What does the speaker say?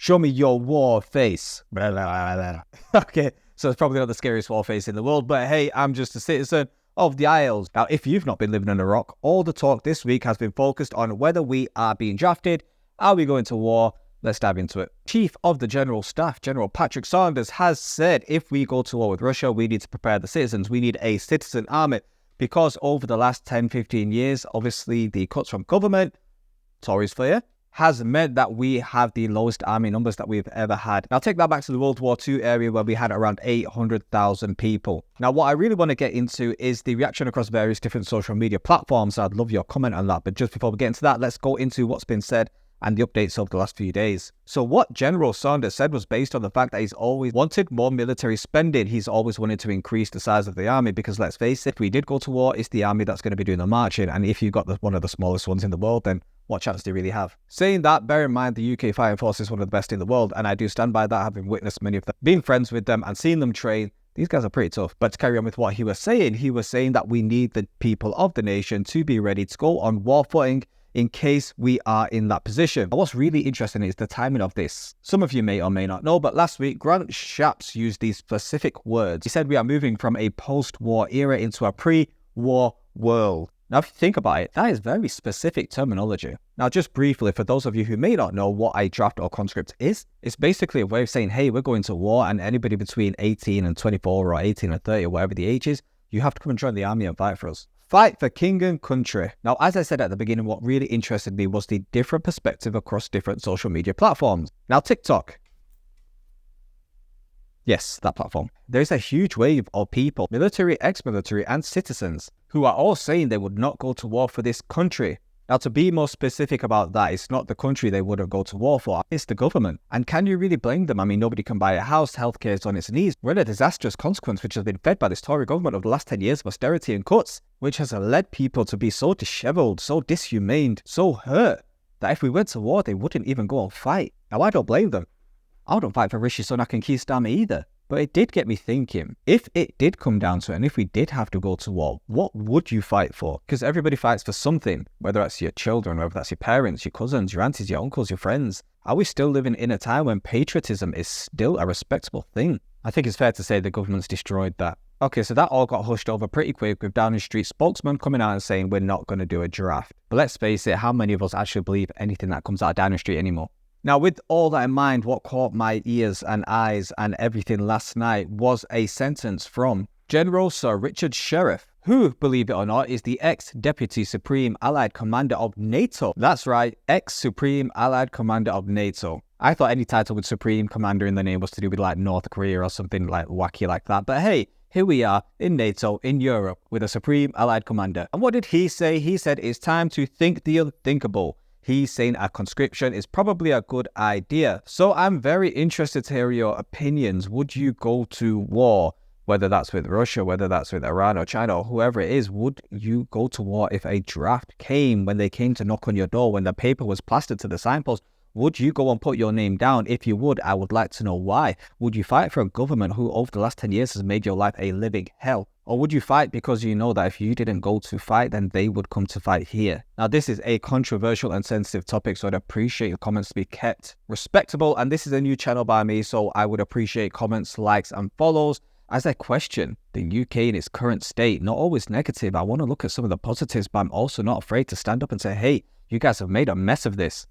Show me your war face. Blah, blah, blah, blah. Okay, so it's probably not the scariest war face in the world, but hey, I'm just a citizen of the Isles. Now, if you've not been living on a rock, all the talk this week has been focused on whether we are being drafted, are we going to war? Let's dive into it. Chief of the General Staff, General Patrick Sanders, has said if we go to war with Russia, we need to prepare the citizens. We need a citizen army because over the last 10, 15 years, obviously the cuts from government, Tories for you, has meant that we have the lowest army numbers that we've ever had. Now, take that back to the World War II area where we had around 800,000 people. Now, what I really want to get into is the reaction across various different social media platforms. I'd love your comment on that. But just before we get into that, let's go into what's been said and the updates over the last few days. So what General Sanders said was based on the fact that he's always wanted more military spending. He's always wanted to increase the size of the army because, let's face it, if we did go to war, it's the army that's going to be doing the marching. And if you've got one of the smallest ones in the world, then what chance do you really have? Saying that, bear in mind the UK Fighting Force is one of the best in the world, and I do stand by that, having witnessed many of them, being friends with them and seeing them train. These guys are pretty tough. But to carry on with what he was saying that we need the people of the nation to be ready to go on war footing in case we are in that position. And what's really interesting is the timing of this. Some of you may or may not know, but last week, Grant Shapps used these specific words. He said we are moving from a post-war era into a pre-war world. Now, if you think about it, that is very specific terminology. Now, just briefly, for those of you who may not know what a draft or conscript is, it's basically a way of saying, hey, we're going to war, and anybody between 18 and 24 or 18 and 30 or whatever the age is, you have to come and join the army and fight for us. Fight for king and country. Now, as I said at the beginning, what really interested me was the different perspective across different social media platforms. Now, TikTok. Yes, that platform. There's a huge wave of people, military, ex-military, and citizens, who are all saying they would not go to war for this country. Now, to be more specific about that, it's not the country they wouldn't go to war for, it's the government. And can you really blame them? I mean, nobody can buy a house, healthcare is on its knees. We're in a disastrous consequence which has been fed by this Tory government over the last 10 years of austerity and cuts, which has led people to be so dishevelled, so dishumaned, so hurt, that if we went to war, they wouldn't even go and fight. Now, I don't blame them. I wouldn't fight for Rishi Sunak and Keir Starmer either. But it did get me thinking, if it did come down to it, and if we did have to go to war, what would you fight for? Because everybody fights for something, whether that's your children, whether that's your parents, your cousins, your aunties, your uncles, your friends. Are we still living in a time when patriotism is still a respectable thing? I think it's fair to say the government's destroyed that. Okay, so that all got hushed over pretty quick with Downing Street spokesman coming out and saying we're not going to do a draft. But let's face it, how many of us actually believe anything that comes out of Downing Street anymore? Now, with all that in mind, what caught my ears and eyes and everything last night was a sentence from General Sir Richard Sheriff, who, believe it or not, is the ex-Deputy Supreme Allied Commander of NATO. That's right, ex-Supreme Allied Commander of NATO. I thought any title with Supreme Commander in the name was to do with like North Korea or something like wacky like that. But hey, here we are in NATO, in Europe, with a Supreme Allied Commander. And what did he say? He said it's time to think the unthinkable. He's saying a conscription is probably a good idea. So I'm very interested to hear your opinions. Would you go to war, whether that's with Russia, whether that's with Iran or China or whoever it is? Would you go to war if a draft came, when they came to knock on your door, when the paper was plastered to the signpost? Would you go and put your name down? If you would, I would like to know why. Would you fight for a government who over the last 10 years has made your life a living hell? Or would you fight because you know that if you didn't go to fight, then they would come to fight here? Now, this is a controversial and sensitive topic, so I'd appreciate your comments to be kept respectable. And this is a new channel by me, so I would appreciate comments, likes, and follows as I question the UK in its current state. Not always negative. I want to look at some of the positives, but I'm also not afraid to stand up and say, hey, you guys have made a mess of this.